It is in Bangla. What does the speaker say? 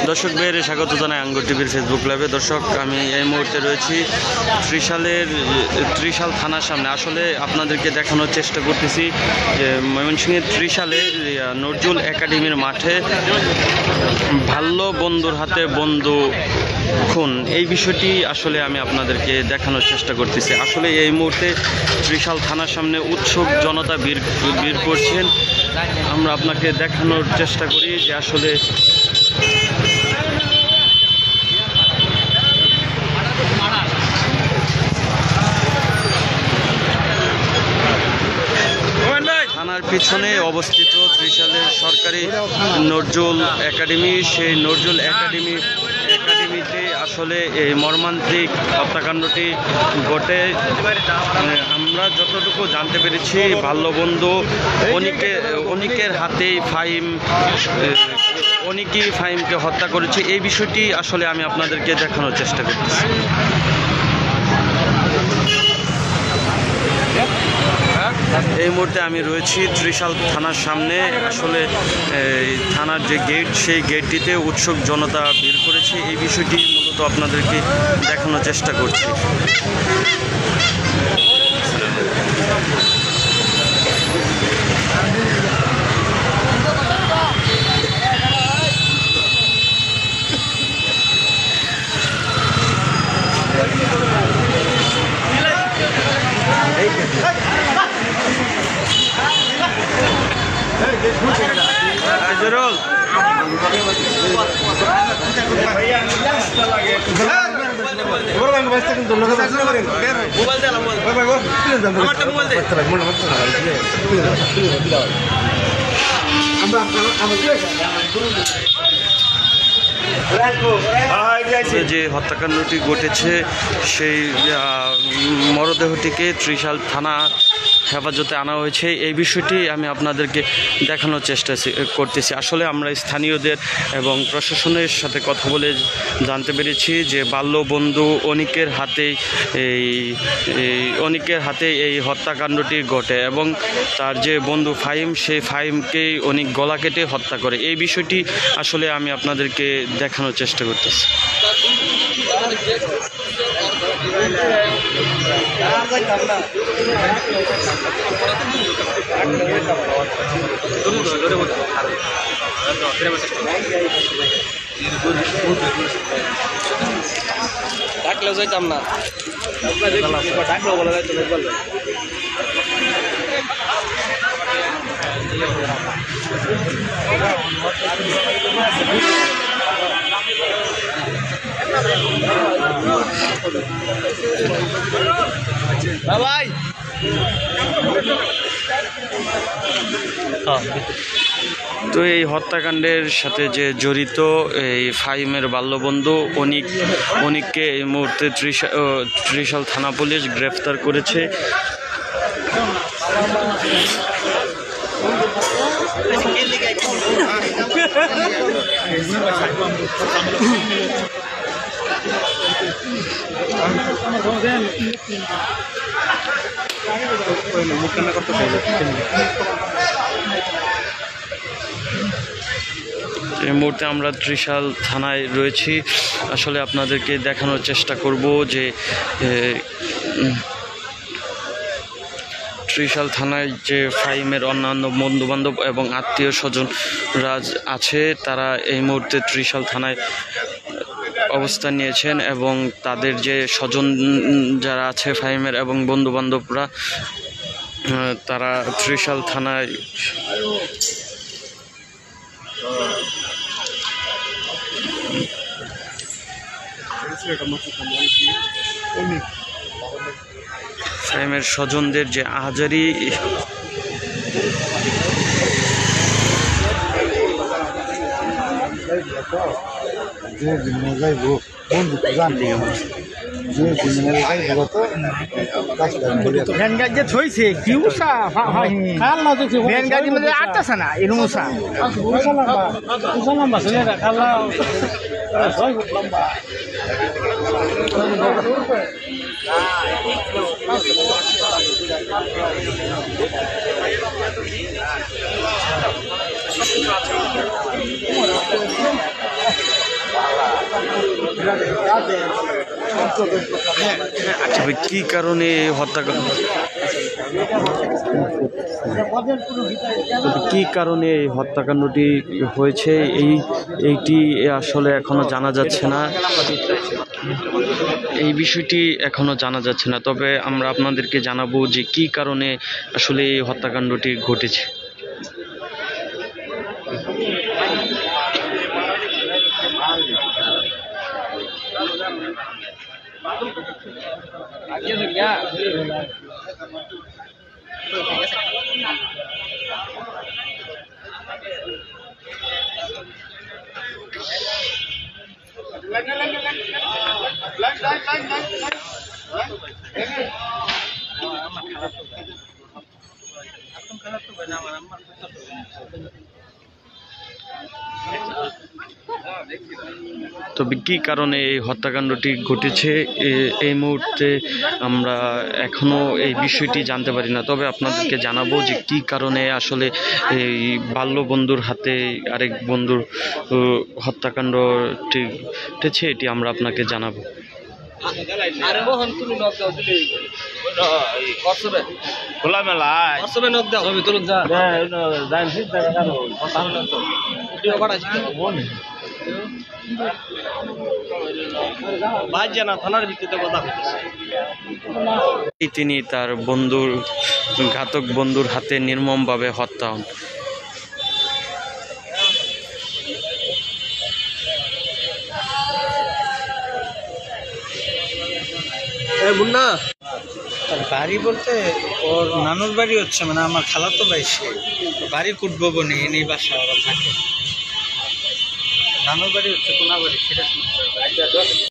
দর্শক ভাইয়ের স্বাগত জানাই আঙ্গুর টিভির ফেসবুক লাইভে। দর্শক, আমি এই মুহূর্তে রয়েছি ত্রিশাল থানার সামনে। আসলে আপনাদেরকে দেখানোর চেষ্টা করতেছি যে ময়মনসিংহের ত্রিশালে নজরুল একাডেমির মাঠে ভাল্য বন্ধুর হাতে বন্ধু খুন, এই বিষয়টি আসলে আমি আপনাদেরকে দেখানোর চেষ্টা করতেছি। আসলে এই মুহূর্তে ত্রিশাল থানার সামনে উৎসুক জনতা ভিড় করছেন। আমরা আপনাকে দেখানোর চেষ্টা করি যে আসলে থানার পিছনে অবস্থিত ত্রিশালের সরকারি নজরুল একাডেমি। সেই নজরুল একাডেমিতে আসলে এই মর্মান্তিক হত্যাকাণ্ডটি ঘটে। আমরা যতটুকু জানতে পেরেছি, বাল্যবন্ধু অনিকের হাতেই অনিকই ফাহিমকে হত্যা করেছে। এই বিষয়টি আসলে আমি আপনাদেরকে দেখানোর চেষ্টা করতেছি। এই মুহূর্তে আমি রয়েছি ত্রিশাল থানার সামনে। আসলে থানার যে গেট, সেই গেটটিতে উৎসুক জনতা ভিড় করেছে। এই বিষয়টি মূলত আপনাদেরকে দেখানোর চেষ্টা করছি। যে হত্যাকাণ্ডটি ঘটেছে, সেই মরদেহটিকে ত্রিশাল থানা হেফাজতে আনা হয়েছে। এই বিষয়টি আমি আপনাদেরকে দেখানোর চেষ্টা করতেছি। আসলে আমরা স্থানীয়দের এবং প্রশাসনের সাথে কথা বলে জানতে পেরেছি যে বাল্যবন্ধু অনিকের হাতে এই হত্যাকাণ্ডটি ঘটে এবং তার যে বন্ধু ফাহিম, সেই ফাহিমকেই অনিক গলা কেটে হত্যা করে। এই বিষয়টি আসলে আমি আপনাদেরকে দেখানোর চেষ্টা করতেছি। ডাকলেও যাইতাম না, ডাকলেও বলা যাইতো না। ভাই তো এই হত্যাকাণ্ডের সাথে যে জড়িত এই ফাহিমের বাল্যবন্ধু অনিককে এই মুহূর্তে ত্রিশাল থানা পুলিশ গ্রেফতার করেছে। এই মুহূর্তে আমরা ত্রিশাল থানায় রয়েছি। আসলে আপনাদেরকে দেখানোর চেষ্টা করব যে ত্রিশাল থানায় যে ফাহিমের অন্যান্য বন্ধুবান্ধব এবং আত্মীয় স্বজনরা আছে, তারা এই মুহূর্তে ত্রিশাল থানায় অবস্থান নিয়েছেন এবং তাদের যে স্বজন যারা আছে ফাহিমের এবং বন্ধুবান্ধবরা, তারা ত্রিশাল থানায় ফাহিমের স্বজনদের যে আহাজারি তবে কি কারণে এই হত্যাকাণ্ড, কি কারণে এই হত্যাকাণ্ডটি হয়েছে এইটি আসলে এখনো জানা যাচ্ছে না, এই বিষয়টি এখনো জানা যাচ্ছে না। তবে আমরা আপনাদেরকে জানাবো যে কি কারণে আসলে এই হত্যাকাণ্ডটি ঘটেছে। তবে কি কারণে এই হত্যাকাণ্ডটি ঘটেছে এই মুহূর্তে আমরা এখনো এই বিষয়টি জানতে পারি না। তবে আপনাদেরকে জানাবো যে কি কারণে আসলে এই বাল্য বন্ধুর হাতে আরেক বন্ধুর হত্যাকাণ্ডটি ঘটেছে এটি আমরা আপনাকে জানাবো। খোলামেলা ছবি তুলুন যা বাদ জানা থানার ভিত্তিতে কথা তিনি তার বন্ধুর ঘাতক বন্ধুর হাতে নির্মমভাবে হত্যা হন। মুন্না তার বাড়ি বলতে ওর নানুর বাড়ি হচ্ছে মানে আমার খালাতো ভাই, সে বাড়ি কুটবো বনি এনেই বাসা ওরা থাকে। নানুর বাড়ি হচ্ছে কোনা বাড়ি সেটা